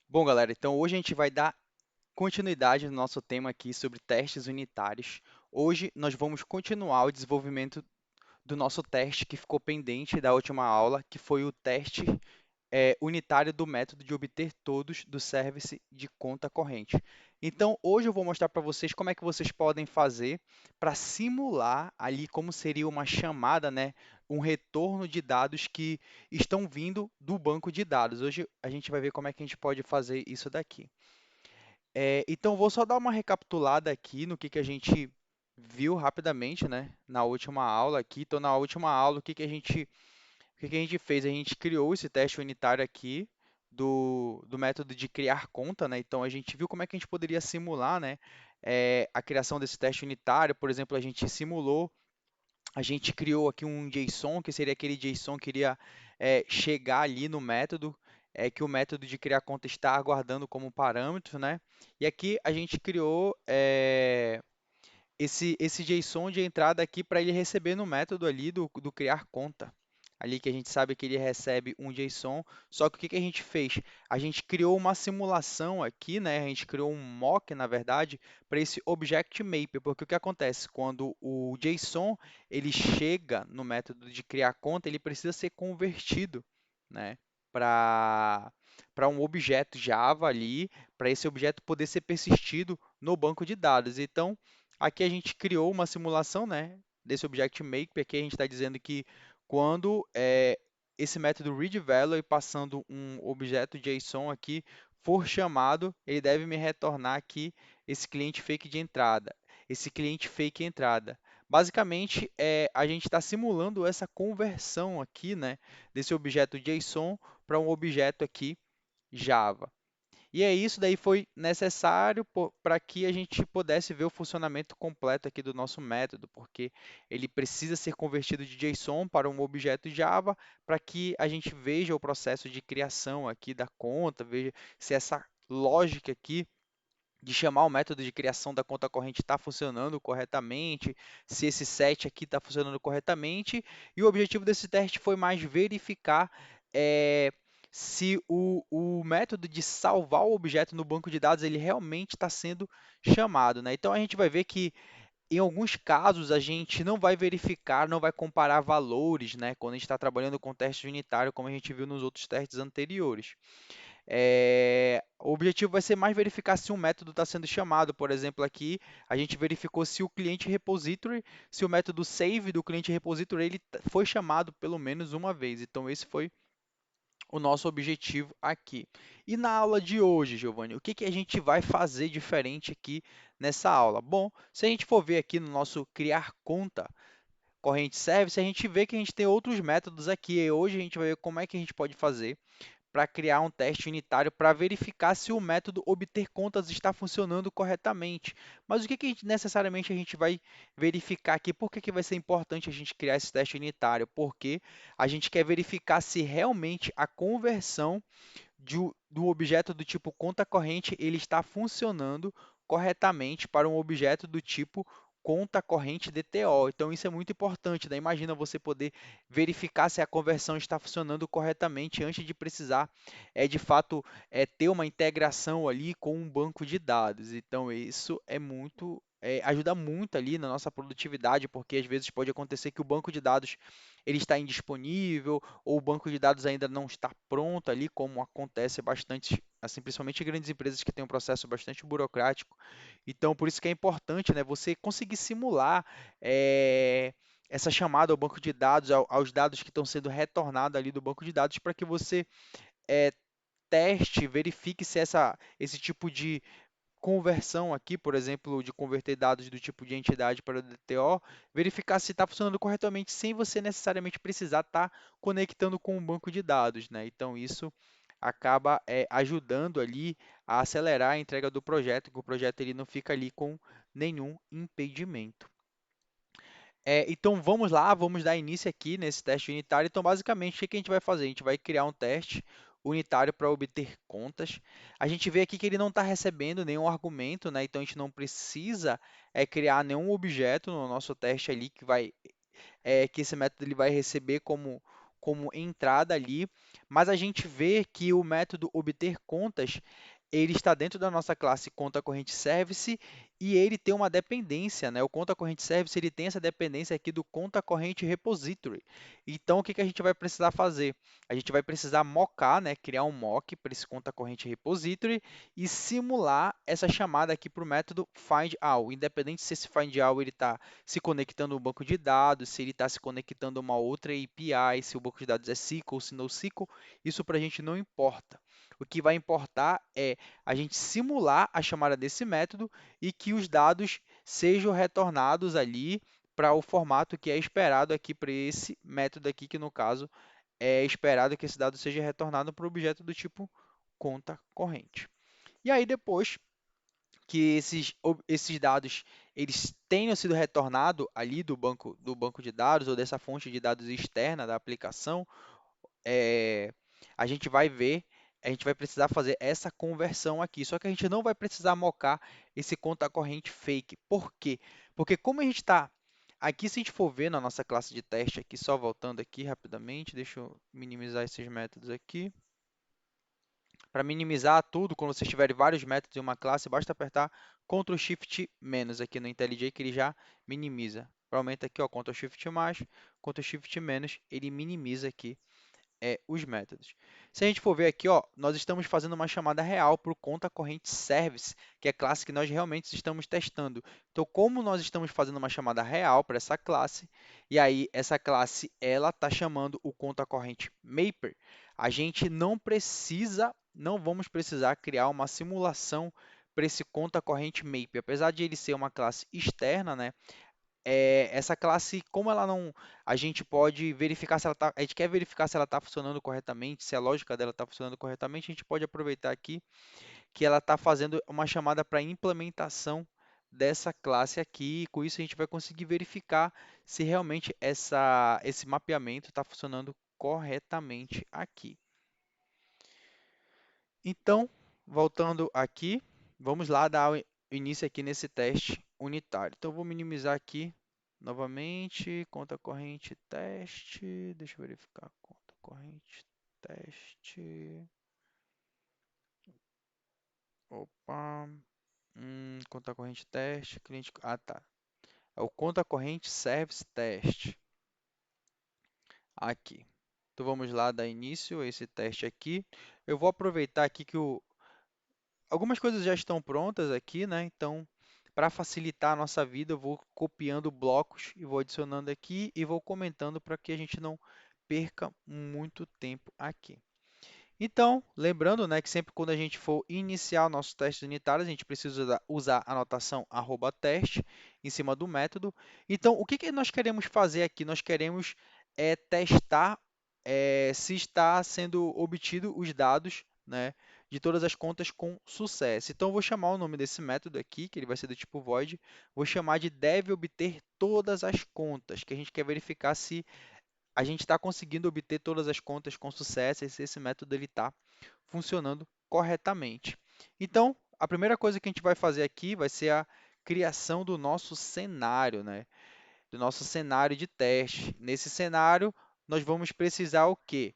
Bom, galera, então hoje a gente vai dar continuidade no nosso tema aqui sobre testes unitários. Hoje nós vamos continuar o desenvolvimento do nosso teste que ficou pendente da última aula, que foi o teste unitário do método de obter todos do service de conta corrente. Então, hoje eu vou mostrar para vocês como é que vocês podem fazer para simular ali como seria uma chamada, né, um retorno de dados que estão vindo do banco de dados. Hoje a gente vai ver como é que a gente pode fazer isso daqui. Então, vou só dar uma recapitulada aqui no que a gente viu rapidamente, né, na última aula aqui. Então, na última aula, o que a gente fez? A gente criou esse teste unitário aqui do método de criar conta, né? Então, a gente viu como é que a gente poderia simular, né, a criação desse teste unitário. Por exemplo, a gente criou aqui um JSON, que seria aquele JSON que iria chegar ali no método, que o método de criar conta está aguardando como parâmetro, né? E aqui a gente criou esse JSON de entrada aqui para ele receber no método ali do criar conta. Ali que a gente sabe que ele recebe um JSON, só que o que a gente fez? A gente criou uma simulação aqui, né? A gente criou um mock, na verdade, para esse Object Map, porque o que acontece? Quando o JSON ele chega no método de criar conta, ele precisa ser convertido, né? Para um objeto Java ali, para esse objeto poder ser persistido no banco de dados. Então, aqui a gente criou uma simulação, né, desse Object Maker. Aqui a gente está dizendo que quando esse método readValue passando um objeto JSON aqui for chamado, ele deve me retornar aqui esse cliente fake de entrada, esse cliente fake entrada. Basicamente, a gente está simulando essa conversão aqui, né, desse objeto JSON para um objeto aqui Java. E é isso daí foi necessário para que a gente pudesse ver o funcionamento completo aqui do nosso método, porque ele precisa ser convertido de JSON para um objeto Java para que a gente veja o processo de criação aqui da conta, veja se essa lógica aqui de chamar o método de criação da conta corrente está funcionando corretamente, se esse set aqui está funcionando corretamente, e o objetivo desse teste foi mais verificar se o método de salvar o objeto no banco de dados ele realmente está sendo chamado, né? Então a gente vai ver que em alguns casos a gente não vai verificar, não vai comparar valores, né? Quando a gente está trabalhando com teste unitário, como a gente viu nos outros testes anteriores. O objetivo vai ser mais verificar se um método está sendo chamado. Por exemplo, aqui a gente verificou se o cliente repository, se o método save do cliente repository ele foi chamado pelo menos uma vez. Então, esse foi o nosso objetivo aqui. E na aula de hoje, Giovanni, o que a gente vai fazer diferente aqui nessa aula? Bom, se a gente for ver aqui no nosso criar conta corrente service, a gente vê que a gente tem outros métodos aqui. E hoje a gente vai ver como é que a gente pode fazer para criar um teste unitário para verificar se o método obter contas está funcionando corretamente. Mas o que necessariamente a gente vai verificar aqui? Por que vai ser importante a gente criar esse teste unitário? Porque a gente quer verificar se realmente a conversão do objeto do tipo conta corrente ele está funcionando corretamente para um objeto do tipo conta corrente DTO. Então, isso é muito importante, né? Imagina você poder verificar se a conversão está funcionando corretamente antes de precisar, de fato, ter uma integração ali com um banco de dados. Então, isso ajuda muito ali na nossa produtividade, porque às vezes pode acontecer que o banco de dados ele está indisponível ou o banco de dados ainda não está pronto ali, como acontece bastante, assim, principalmente em grandes empresas que têm um processo bastante burocrático. Então, por isso que é importante, né, você conseguir simular essa chamada ao banco de dados, aos dados que estão sendo retornados ali do banco de dados, para que você é, teste, verifique se esse tipo de conversão aqui, por exemplo, de converter dados do tipo de entidade para o DTO, verificar se está funcionando corretamente sem você necessariamente precisar estar conectando com um banco de dados, né? Então isso acaba ajudando ali a acelerar a entrega do projeto, que o projeto ele não fica ali com nenhum impedimento. Então vamos lá, vamos dar início aqui nesse teste unitário. Então, basicamente, o que a gente vai fazer? A gente vai criar um teste unitário para obter contas. A gente vê aqui que ele não está recebendo nenhum argumento, né? Então a gente não precisa criar nenhum objeto no nosso teste ali que esse método ele vai receber como entrada ali, mas a gente vê que o método obter contas ele está dentro da nossa classe conta corrente service e ele tem uma dependência, né? O conta corrente service ele tem essa dependência aqui do conta corrente repository. Então, o que que a gente vai precisar fazer? A gente vai precisar mockar, né? Criar um mock para esse conta corrente repository e simular essa chamada aqui para o método findAll. Independente se esse findAll ele está se conectando ao banco de dados, se ele está se conectando a uma outra API, se o banco de dados é SQL, se não SQL, isso para a gente não importa. O que vai importar é a gente simular a chamada desse método e que os dados sejam retornados ali para o formato que é esperado aqui para esse método aqui, que no caso é esperado que esse dado seja retornado para o objeto do tipo conta corrente. E aí depois que esses dados eles tenham sido retornados ali do banco de dados ou dessa fonte de dados externa da aplicação, é, a gente vai ver, a gente vai precisar fazer essa conversão aqui. Só que a gente não vai precisar mocar esse conta corrente fake. Por quê? Porque como a gente está aqui, se a gente for ver na nossa classe de teste aqui, só voltando aqui rapidamente, deixa eu minimizar esses métodos aqui. Para minimizar tudo, quando vocês tiverem vários métodos em uma classe, basta apertar Ctrl Shift menos aqui no IntelliJ que ele já minimiza. Aumenta aqui, ó, Ctrl Shift mais, Ctrl Shift menos, ele minimiza aqui os métodos. Se a gente for ver aqui, ó, nós estamos fazendo uma chamada real para o conta corrente service, que é a classe que nós realmente estamos testando. Então, como nós estamos fazendo uma chamada real para essa classe, e aí essa classe ela está chamando o conta corrente mapper, a gente não vamos precisar criar uma simulação para esse conta corrente mapper. Apesar de ele ser uma classe externa, né? Essa classe, como ela não, a gente pode verificar se ela tá, a gente quer verificar se ela está funcionando corretamente, se a lógica dela está funcionando corretamente, a gente pode aproveitar aqui que ela está fazendo uma chamada para implementação dessa classe aqui, e com isso a gente vai conseguir verificar se realmente esse mapeamento está funcionando corretamente aqui. Então, voltando aqui, vamos lá dar o início aqui nesse teste unitário. Então, eu vou minimizar aqui novamente, conta corrente teste, deixa eu verificar, conta corrente teste, opa, conta corrente teste, cliente, tá, é o conta corrente service teste, aqui. Então, vamos lá dar início a esse teste aqui. Eu vou aproveitar aqui que algumas coisas já estão prontas aqui, né? Então, para facilitar a nossa vida, eu vou copiando blocos e vou adicionando aqui e vou comentando para que a gente não perca muito tempo aqui. Então, lembrando, né, que sempre quando a gente for iniciar nossos testes unitários, a gente precisa usar a anotação @teste em cima do método. Então, o que que nós queremos fazer aqui? Nós queremos testar se está sendo obtido os dados, né, de todas as contas com sucesso. Então, eu vou chamar o nome desse método aqui, que ele vai ser do tipo void, vou chamar de deve obter todas as contas, que a gente quer verificar se a gente está conseguindo obter todas as contas com sucesso e se esse método está funcionando corretamente. Então, a primeira coisa que a gente vai fazer aqui vai ser a criação do nosso cenário, né? Do nosso cenário de teste. Nesse cenário, nós vamos precisar o quê?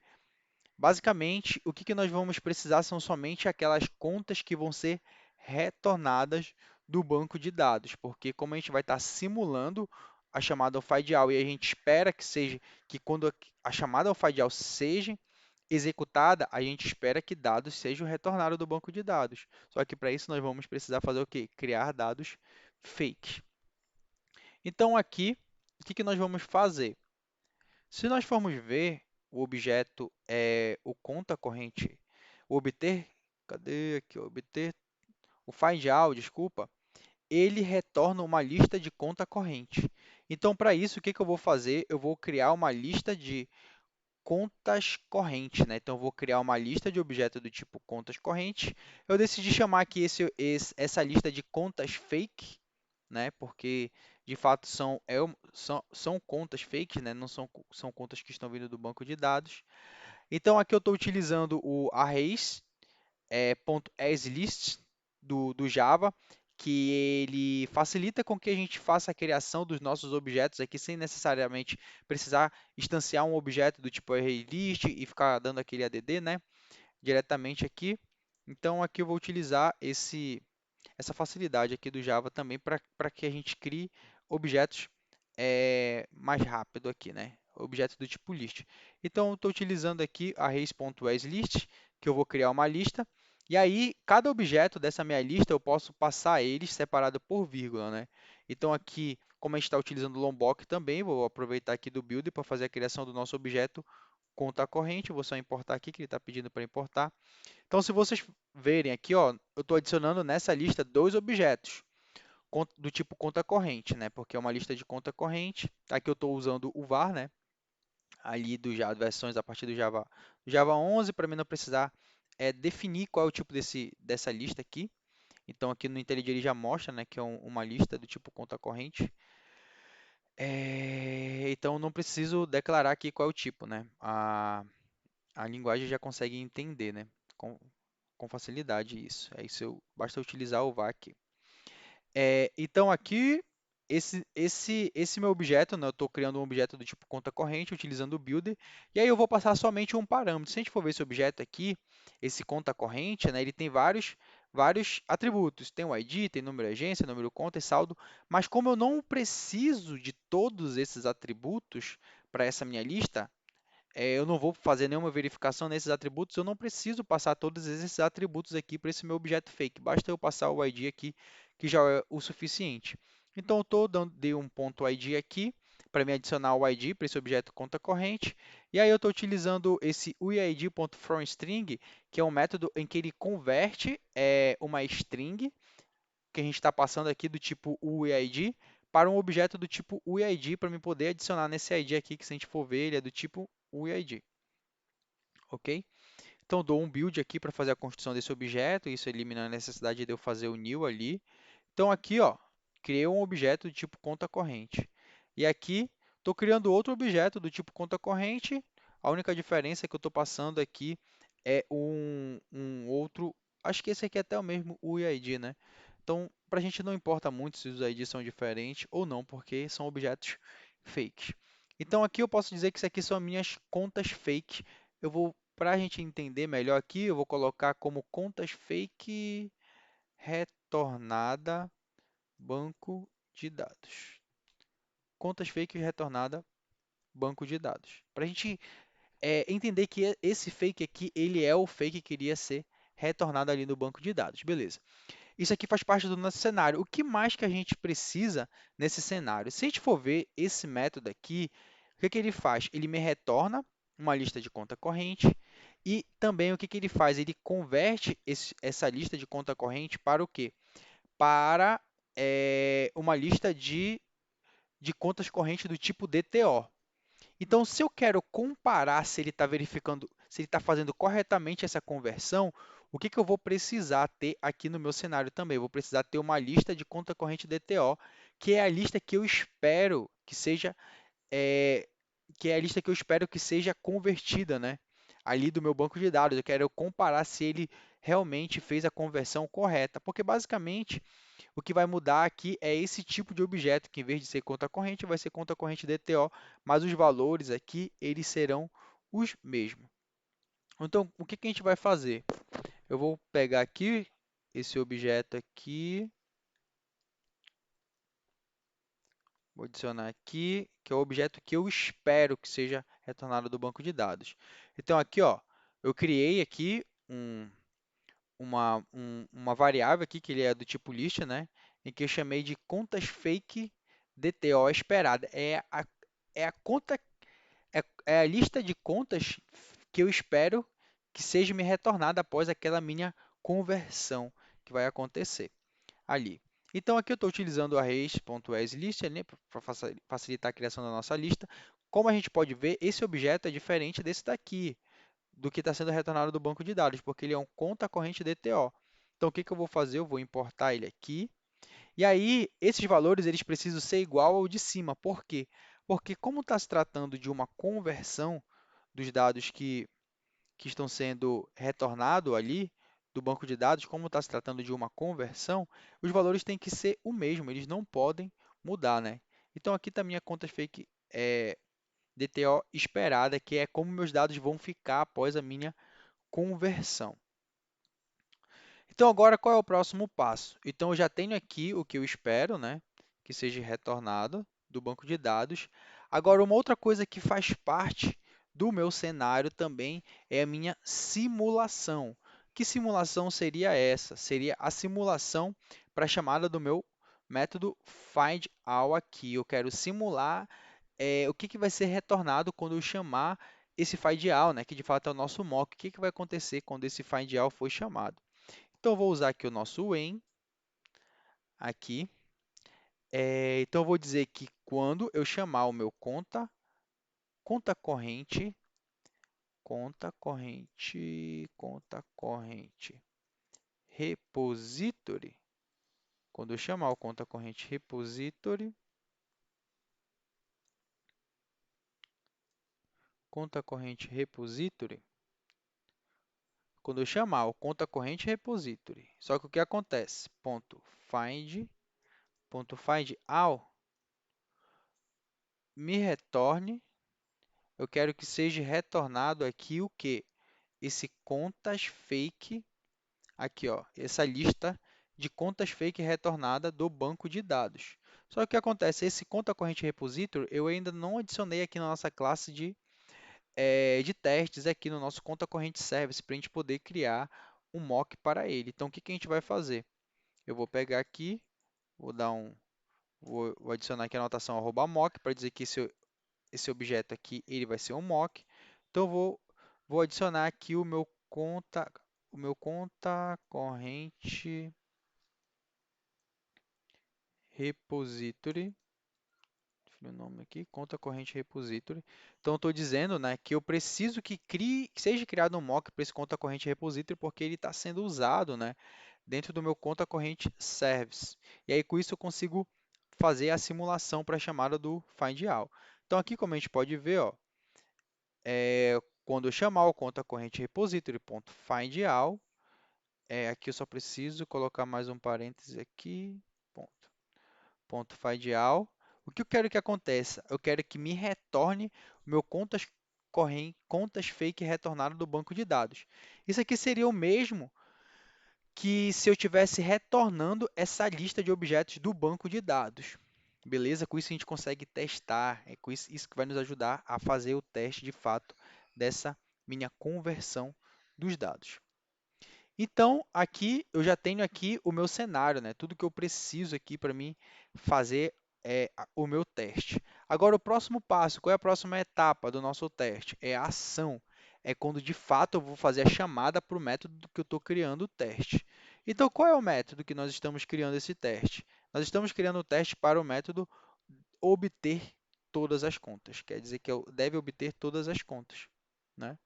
Basicamente, o que que nós vamos precisar são somente aquelas contas que vão ser retornadas do banco de dados, porque como a gente vai estar simulando a chamada ao findAll e a gente espera que quando a chamada ao findAll seja executada, a gente espera que dados sejam retornados do banco de dados. Só que para isso nós vamos precisar fazer o quê? Criar dados fakes. Então aqui, o que que nós vamos fazer? Se nós formos ver o objeto o conta corrente, o obter, cadê aqui? Obter, o findAll, desculpa, ele retorna uma lista de conta corrente. Então, para isso, o que que eu vou fazer? Eu vou criar uma lista de contas correntes, né? Então, eu vou criar uma lista de objetos do tipo contas correntes. Eu decidi chamar aqui essa lista de contas fake, né? Porque de fato são contas fakes, né? Não são contas que estão vindo do banco de dados. Então aqui eu estou utilizando o arrays .aslist do Java, que ele facilita com que a gente faça a criação dos nossos objetos aqui sem necessariamente precisar instanciar um objeto do tipo ArrayList e ficar dando aquele add, né, diretamente aqui. Então aqui eu vou utilizar essa facilidade aqui do Java também para que a gente crie objetos mais rápido aqui, né? Objetos do tipo list. Então, eu estou utilizando aqui arrays.asList, que eu vou criar uma lista. E aí, cada objeto dessa minha lista, eu posso passar eles separado por vírgula, né? Então, aqui, como a gente está utilizando o Lombok também, vou aproveitar aqui do build para fazer a criação do nosso objeto conta corrente. Vou só importar aqui, que ele está pedindo para importar. Então, se vocês verem aqui, ó, eu estou adicionando nessa lista dois objetos do tipo conta corrente, né? Porque é uma lista de conta corrente. Aqui eu estou usando o var, né? Ali do Java, versões a partir do Java 11, para mim não precisar definir qual é o tipo dessa lista aqui. Então, aqui no IntelliJ ele já mostra, né, que é uma lista do tipo conta corrente. Então, não preciso declarar aqui qual é o tipo, né? A linguagem já consegue entender, né? Com facilidade isso. É isso, basta utilizar o var aqui. Então, aqui, esse meu objeto, né, eu estou criando um objeto do tipo conta corrente, utilizando o builder, e aí eu vou passar somente um parâmetro. Se a gente for ver esse objeto aqui, esse conta corrente, né, ele tem vários atributos. Tem o ID, tem número de agência, número conta e saldo, mas como eu não preciso de todos esses atributos para essa minha lista, eu não vou fazer nenhuma verificação nesses atributos, eu não preciso passar todos esses atributos aqui para esse meu objeto fake. Basta eu passar o ID aqui, que já é o suficiente. Então, eu dei um ponto ID aqui para me adicionar o ID para esse objeto conta corrente. E aí eu estou utilizando esse uid.fromString, que é um método em que ele converte uma string que a gente está passando aqui do tipo UID para um objeto do tipo UID para me poder adicionar nesse ID aqui, que se a gente for ver, ele é do tipo UID, ok? Então, dou um build aqui para fazer a construção desse objeto, isso elimina a necessidade de eu fazer o new ali. Então, aqui, ó, criei um objeto do tipo conta corrente. E aqui, estou criando outro objeto do tipo conta corrente. A única diferença que eu estou passando aqui é um outro, acho que esse aqui é até o mesmo UID, né? Então, para a gente não importa muito se os IDs são diferentes ou não, porque são objetos fakes. Então, aqui eu posso dizer que isso aqui são minhas contas fake. Para a gente entender melhor aqui, eu vou colocar como contas fake retornada banco de dados. Contas fake retornada banco de dados. Para a gente entender que esse fake aqui, ele é o fake que iria ser retornado ali no banco de dados. Beleza. Isso aqui faz parte do nosso cenário. O que mais que a gente precisa nesse cenário? Se a gente for ver esse método aqui, o que que ele faz? Ele me retorna uma lista de conta corrente e também o que que ele faz? Ele converte essa lista de conta corrente para o quê? Para uma lista de contas correntes do tipo DTO. Então, se eu quero comparar se ele está verificando, se ele está fazendo corretamente essa conversão, o que que eu vou precisar ter aqui no meu cenário também? Eu vou precisar ter uma lista de conta corrente DTO, que é a lista que eu espero que seja, eh, que é a lista que eu espero que seja convertida, né? Ali do meu banco de dados. Eu quero comparar se ele realmente fez a conversão correta, porque basicamente o que vai mudar aqui é esse tipo de objeto, que em vez de ser conta corrente, vai ser conta corrente DTO, mas os valores aqui, eles serão os mesmos. Então, o que que a gente vai fazer? Eu vou pegar aqui esse objeto aqui, vou adicionar aqui, que é o objeto que eu espero que seja retornado do banco de dados. Então, aqui, ó, eu criei aqui uma variável aqui, que ele é do tipo list, né? Em que eu chamei de contas fake DTO esperada. É a conta, é a lista de contas que eu espero que seja me retornada após aquela minha conversão que vai acontecer ali. Então, aqui eu estou utilizando o arrays.asList para facilitar a criação da nossa lista. Como a gente pode ver, esse objeto é diferente desse daqui, do que está sendo retornado do banco de dados, porque ele é um conta corrente DTO. Então, o que que eu vou fazer? Eu vou importar ele aqui. E aí, esses valores eles precisam ser igual ao de cima. Por quê? Porque como está se tratando de uma conversão dos dados que estão sendo retornados ali do banco de dados, como está se tratando de uma conversão, os valores têm que ser o mesmo, eles não podem mudar, né? Então aqui está minha conta fake DTO esperada, que é como meus dados vão ficar após a minha conversão. Então, agora, qual é o próximo passo? Então, eu já tenho aqui o que eu espero, né, que seja retornado do banco de dados. Agora, uma outra coisa que faz parte do meu cenário também é a minha simulação. Que simulação seria essa? Seria a simulação para a chamada do meu método findAll aqui. Eu quero simular o que vai ser retornado quando eu chamar esse findAll, né, que de fato é o nosso mock. O que vai acontecer quando esse findAll for chamado? Então, eu vou usar aqui o nosso when aqui. Então, eu vou dizer que quando eu chamar o meu conta corrente repository, quando eu chamar o conta corrente repository, quando eu chamar o conta corrente repository, só que o que acontece? Find all me retorne, eu quero que seja retornado aqui o que? Esse contas fake, aqui, ó, essa lista de contas fake retornada do banco de dados. Só que o que acontece? Esse conta corrente repository eu ainda não adicionei aqui na nossa classe de testes, aqui no nosso conta corrente service, para a gente poder criar um mock para ele. Então, o que que a gente vai fazer? Eu vou pegar aqui, vou dar um, vou adicionar aqui a anotação @mock para dizer que esse objeto aqui ele vai ser um mock. Então, vou adicionar aqui o meu conta corrente repository. Define o nome aqui, conta corrente repository. Então, estou dizendo, né, que eu preciso que seja criado um mock para esse conta corrente repository, porque ele está sendo usado, né, dentro do meu conta corrente service. E aí, com isso, eu consigo fazer a simulação para a chamada do findAll. Então, aqui, como a gente pode ver, ó, quando eu chamar o conta corrente repository.findAll, aqui eu só preciso colocar mais um parêntese aqui, ponto findAll. O que eu quero que aconteça? Eu quero que me retorne o meu contas fake retornado do banco de dados. Isso aqui seria o mesmo que se eu estivesse retornando essa lista de objetos do banco de dados. Beleza? Com isso a gente consegue testar, é com isso que vai nos ajudar a fazer o teste de fato dessa minha conversão dos dados. Então, aqui eu já tenho aqui o meu cenário, né? Tudo que eu preciso aqui para mim fazer o meu teste. Agora, o próximo passo, qual é a próxima etapa do nosso teste? É a ação. É quando de fato eu vou fazer a chamada para o método que eu estou criando o teste. Então, qual é o método que nós estamos criando esse teste? Nós estamos criando o teste para o método obter todas as contas. Quer dizer que deve obter todas as contas, né?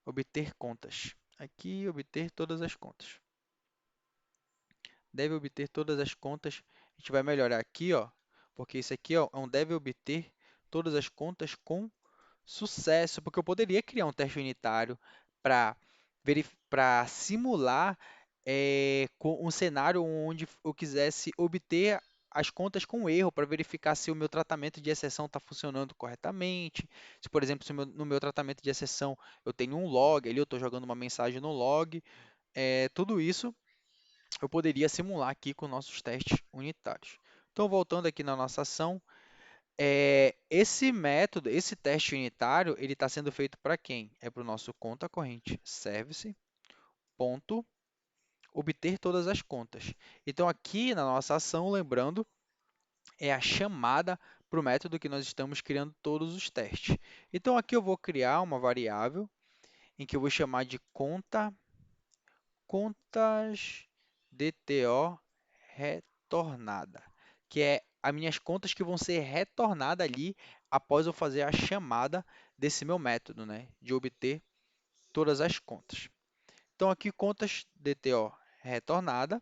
Obter contas. Aqui, obter todas as contas. Deve obter todas as contas. A gente vai melhorar aqui, ó, porque isso aqui ó, é um deve obter todas as contas com sucesso, porque eu poderia criar um teste unitário para simular com um cenário onde eu quisesse obter as contas com erro para verificar se o meu tratamento de exceção está funcionando corretamente. Se, por exemplo, se no meu tratamento de exceção eu tenho um log, ali eu estou jogando uma mensagem no log, tudo isso eu poderia simular aqui com nossos testes unitários. Então, voltando aqui na nossa ação, esse método, esse teste unitário, ele está sendo feito para quem? É para o nosso conta corrente service, ponto, obter todas as contas. Então, aqui na nossa ação, lembrando, é a chamada para o método que nós estamos criando todos os testes. Então, aqui eu vou criar uma variável em que eu vou chamar de contas DTO retornada, que é as minhas contas que vão ser retornadas ali após eu fazer a chamada desse meu método, né, de obter todas as contas. Então, aqui, contas DTO retornada.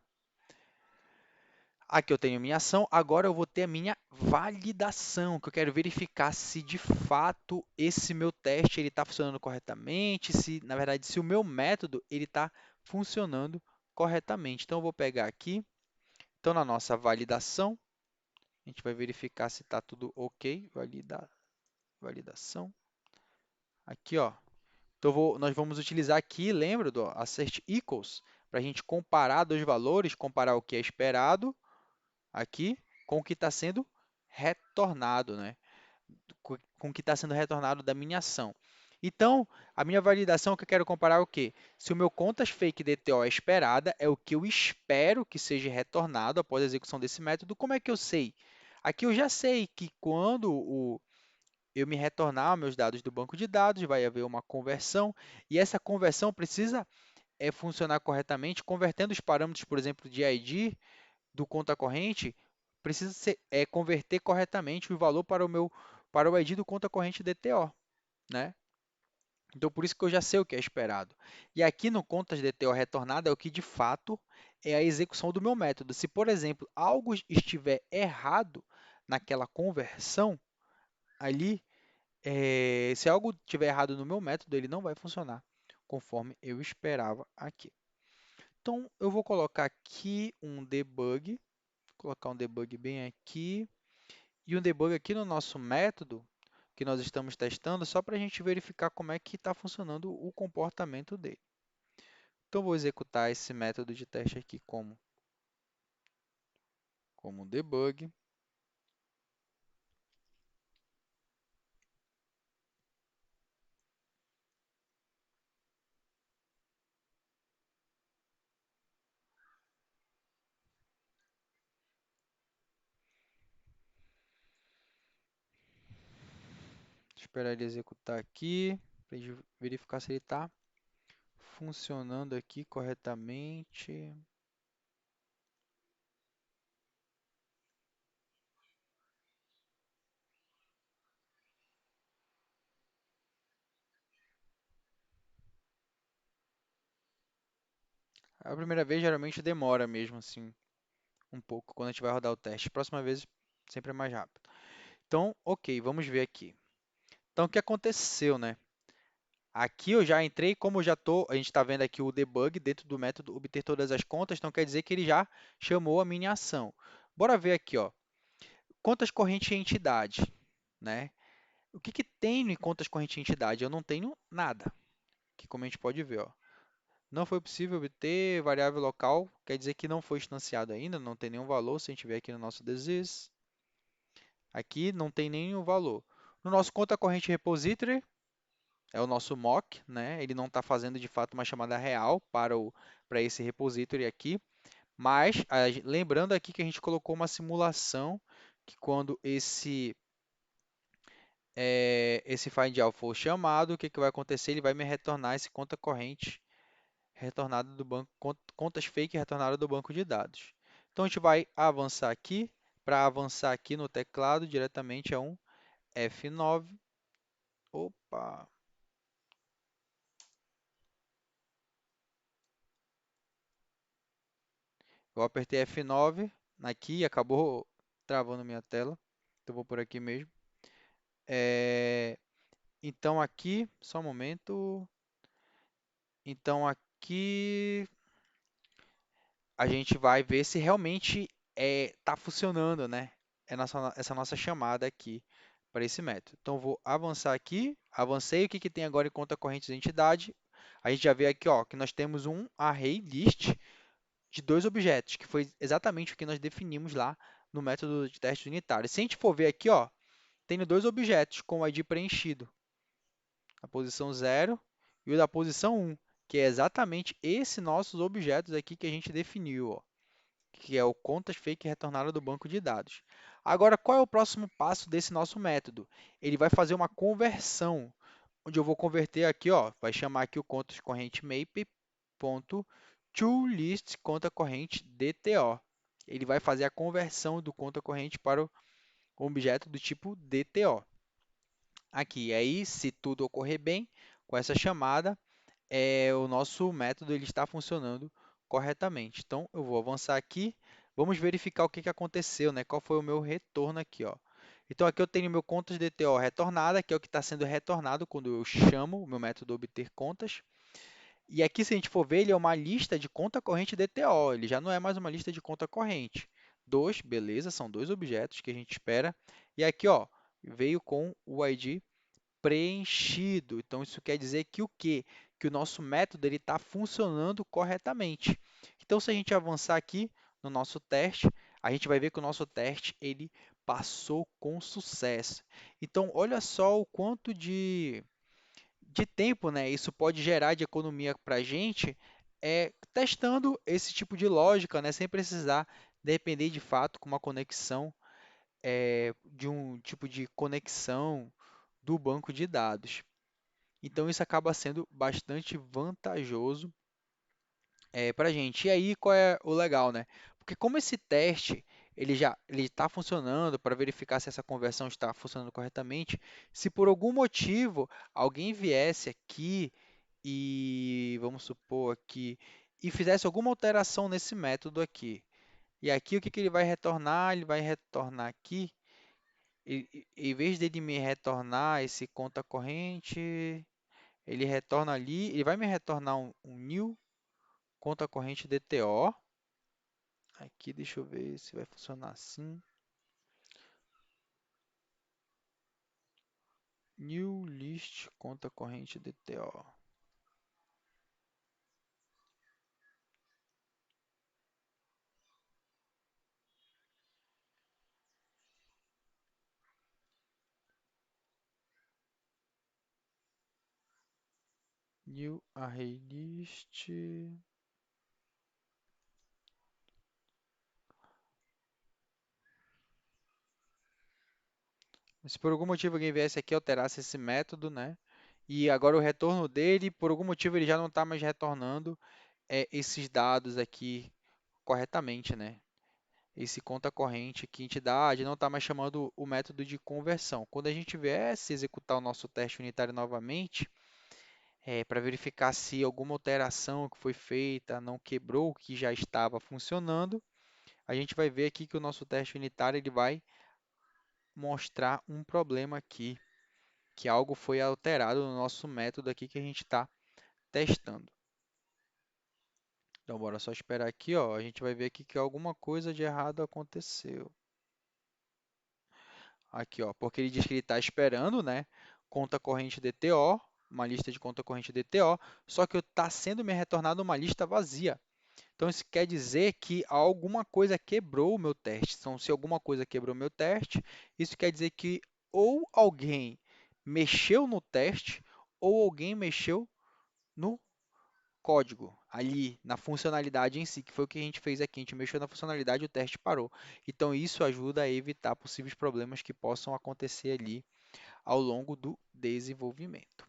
Aqui eu tenho minha ação, agora eu vou ter a minha validação, que eu quero verificar se de fato esse meu teste está funcionando corretamente, se na verdade se o meu método ele está funcionando corretamente. Então, eu vou pegar aqui, então na nossa validação, a gente vai verificar se está tudo ok, validação, aqui ó, então nós vamos utilizar aqui, lembra do assert equals, para a gente comparar dois valores, comparar o que é esperado aqui com o que está sendo retornado, né? Com o que está sendo retornado da minha ação. Então, a minha validação que eu quero comparar é o quê? Se o meu contas fake DTO é esperada, é o que eu espero que seja retornado após a execução desse método. Como é que eu sei? Aqui eu já sei que quando eu me retornar meus dados do banco de dados, vai haver uma conversão, e essa conversão precisa funcionar corretamente, convertendo os parâmetros, por exemplo, de ID do conta corrente, precisa converter corretamente o valor para o ID do conta corrente DTO, né? Então, por isso que eu já sei o que é esperado. E aqui no contas DTO retornado é o que de fato é a execução do meu método. Se, por exemplo, algo estiver errado naquela conversão ali, se algo estiver errado no meu método, ele não vai funcionar conforme eu esperava aqui. Então, eu vou colocar aqui um debug, colocar um debug bem aqui, e um debug aqui no nosso método que nós estamos testando, só para a gente verificar como é que está funcionando o comportamento dele. Então, vou executar esse método de teste aqui como debug. Esperar ele executar aqui, para a gente verificar se ele está funcionando aqui corretamente. A primeira vez geralmente demora mesmo assim um pouco quando a gente vai rodar o teste. Próxima vez sempre é mais rápido. Então, ok, vamos ver aqui. Então, o que aconteceu, né? Aqui eu já entrei, como eu já tô, a gente está vendo aqui o debug dentro do método obter todas as contas, então quer dizer que ele já chamou a minha ação. Bora ver aqui, ó, contas corrente e entidade, né? O que que tem em contas corrente e entidade? Eu não tenho nada, que como a gente pode ver, ó. Não foi possível obter variável local, quer dizer que não foi instanciado ainda, não tem nenhum valor, se a gente ver aqui no nosso desist, aqui não tem nenhum valor. No nosso conta corrente repository, é o nosso mock, né? Ele não está fazendo de fato uma chamada real para esse repository aqui, mas lembrando aqui que a gente colocou uma simulação que quando esse find_all for chamado, o que vai acontecer? Ele vai me retornar esse conta corrente retornada do banco, contas fake retornada do banco de dados. Então a gente vai avançar aqui, para avançar aqui no teclado diretamente é um F9. Opa! Eu apertei F9 aqui e acabou travando minha tela. Então vou por aqui mesmo. Então aqui, só um momento. Então aqui a gente vai ver se realmente está funcionando, né? Essa nossa chamada aqui para esse método. Então vou avançar aqui. Avancei. O que que tem agora em conta corrente de entidade? A gente já vê aqui, ó, que nós temos um array list de dois objetos, que foi exatamente o que nós definimos lá no método de testes unitários. Se a gente for ver aqui, ó, tenho dois objetos com o ID preenchido, a posição 0 e o da posição 1, que é exatamente esses nossos objetos aqui que a gente definiu, ó, que é o contas fake retornada do banco de dados. Agora, qual é o próximo passo desse nosso método? Ele vai fazer uma conversão, onde eu vou converter aqui, ó, vai chamar aqui o contas corrente map.toList conta corrente DTO. Ele vai fazer a conversão do conta corrente para o objeto do tipo DTO. Aqui, aí, se tudo ocorrer bem com essa chamada, o nosso método ele está funcionando corretamente. Então, eu vou avançar aqui, vamos verificar o que que aconteceu, né? Qual foi o meu retorno aqui, ó. Então, aqui eu tenho meu contas DTO retornada, que é o que está sendo retornado quando eu chamo o meu método obter contas. E aqui, se a gente for ver, ele é uma lista de conta corrente DTO, ele já não é mais uma lista de conta corrente. Dois, beleza, são dois objetos que a gente espera. E aqui, ó, veio com o ID preenchido. Então, isso quer dizer que o quê? Que o nosso método está funcionando corretamente. Então, se a gente avançar aqui no nosso teste, a gente vai ver que o nosso teste ele passou com sucesso. Então, olha só o quanto de tempo, né, isso pode gerar de economia para a gente testando esse tipo de lógica, né, sem precisar depender de fato com uma conexão de um tipo de conexão do banco de dados. Então isso acaba sendo bastante vantajoso para a gente. E aí qual é o legal, né? Porque como esse teste ele está funcionando para verificar se essa conversão está funcionando corretamente, se por algum motivo alguém viesse aqui e vamos supor aqui e fizesse alguma alteração nesse método aqui, e aqui o que que ele vai retornar? Ele vai retornar aqui, em vez dele me retornar esse conta corrente, ele retorna ali, ele vai me retornar um new conta corrente DTO. Aqui, deixa eu ver se vai funcionar assim. New list conta corrente DTO. New array list. Se por algum motivo alguém viesse aqui e alterasse esse método, né? E agora o retorno dele, por algum motivo ele já não está mais retornando esses dados aqui corretamente, né? Esse conta corrente que a entidade não está mais chamando o método de conversão. Quando a gente viesse executar o nosso teste unitário novamente, para verificar se alguma alteração que foi feita não quebrou o que já estava funcionando, a gente vai ver aqui que o nosso teste unitário ele vai mostrar um problema aqui, que algo foi alterado no nosso método aqui que a gente está testando. Então, bora só esperar aqui, ó. A gente vai ver aqui que alguma coisa de errado aconteceu. Aqui, ó, porque ele diz que ele está esperando, né, conta corrente DTO, uma lista de conta corrente DTO, só que está sendo me retornado uma lista vazia. Então, isso quer dizer que alguma coisa quebrou o meu teste. Então, se alguma coisa quebrou o meu teste, isso quer dizer que ou alguém mexeu no teste, ou alguém mexeu no código, ali na funcionalidade em si, que foi o que a gente fez aqui. A gente mexeu na funcionalidade e o teste parou. Então, isso ajuda a evitar possíveis problemas que possam acontecer ali ao longo do desenvolvimento.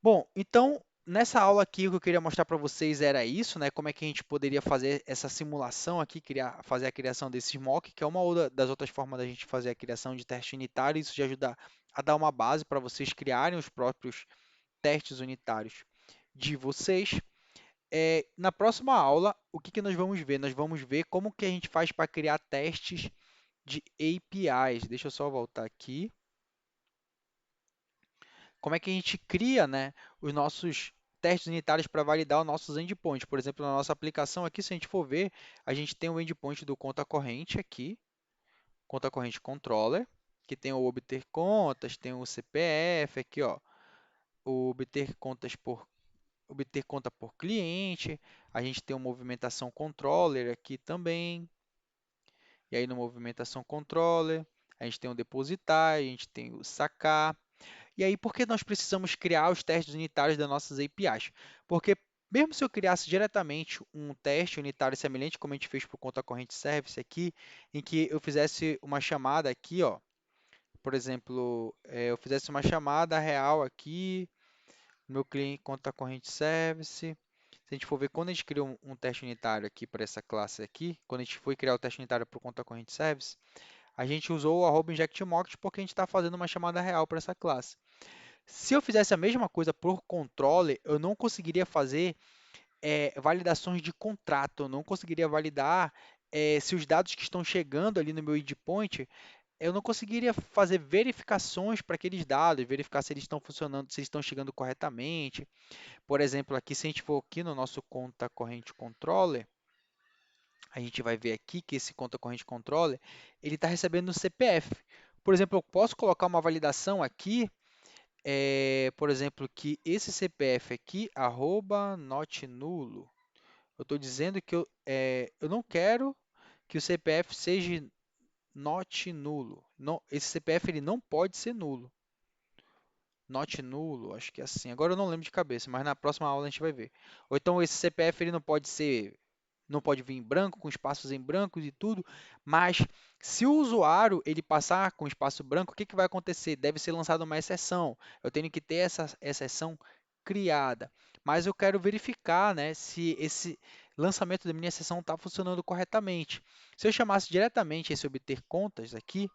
Bom, então nessa aula aqui o que eu queria mostrar para vocês era isso, né? Como é que a gente poderia fazer essa simulação aqui, fazer a criação desse mock, que é uma das outras formas da gente fazer a criação de teste unitário. Isso já ajuda a dar uma base para vocês criarem os próprios testes unitários de vocês. Na próxima aula, o que que nós vamos ver? Nós vamos ver como que a gente faz para criar testes de APIs. Deixa eu só voltar aqui. Como é que a gente cria, né, os nossos testes unitários para validar os nossos endpoints. Por exemplo, na nossa aplicação aqui, se a gente for ver, a gente tem o endpoint do conta corrente aqui, conta corrente controller, que tem o obter contas, tem o CPF aqui, ó, o obter conta por cliente, a gente tem o movimentação controller aqui também, e aí no movimentação controller, a gente tem o depositar, a gente tem o sacar. E aí, por que nós precisamos criar os testes unitários das nossas APIs? Porque mesmo se eu criasse diretamente um teste unitário semelhante, como a gente fez para o conta corrente service aqui, em que eu fizesse uma chamada aqui, ó, por exemplo, eu fizesse uma chamada real aqui, no meu cliente conta corrente service. Se a gente for ver, quando a gente criou um teste unitário aqui para essa classe aqui, quando a gente foi criar o teste unitário para o conta corrente service, a gente usou o @injectMock porque a gente está fazendo uma chamada real para essa classe. Se eu fizesse a mesma coisa por controller, eu não conseguiria fazer validações de contrato, eu não conseguiria validar se os dados que estão chegando ali no meu endpoint eu não conseguiria fazer verificações para aqueles dados, verificar se eles estão funcionando, se eles estão chegando corretamente. Por exemplo, aqui, se a gente for aqui no nosso conta corrente controller, a gente vai ver aqui que esse conta corrente controller, ele está recebendo o CPF. Por exemplo, eu posso colocar uma validação aqui, por exemplo, que esse CPF aqui, arroba not nulo. Eu estou dizendo que eu não quero que o CPF seja not nulo. Não, esse CPF ele não pode ser nulo. Not nulo, acho que é assim. Agora eu não lembro de cabeça, mas na próxima aula a gente vai ver. Ou então esse CPF ele não pode vir em branco, com espaços em brancos e tudo, mas se o usuário ele passar com espaço branco, o que que vai acontecer? Deve ser lançada uma exceção. Eu tenho que ter essa exceção criada, mas eu quero verificar, né, se esse lançamento da minha exceção está funcionando corretamente. Se eu chamasse diretamente esse obter contas aqui,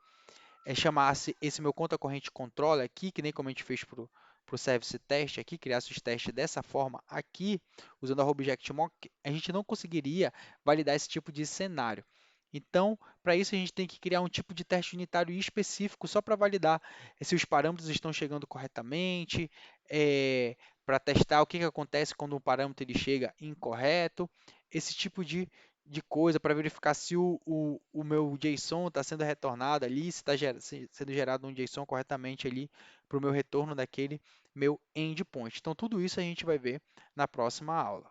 chamasse esse meu conta corrente controller aqui, que nem como a gente fez para o service test aqui, criasse os testes dessa forma aqui, usando a object-mock, a gente não conseguiria validar esse tipo de cenário. Então, para isso, a gente tem que criar um tipo de teste unitário específico só para validar se os parâmetros estão chegando corretamente, para testar o que acontece quando um parâmetro ele chega incorreto, esse tipo de coisa para verificar se o meu JSON está sendo retornado ali, se está sendo gerado um JSON corretamente ali para o meu retorno daquele meu endpoint. Então, tudo isso a gente vai ver na próxima aula.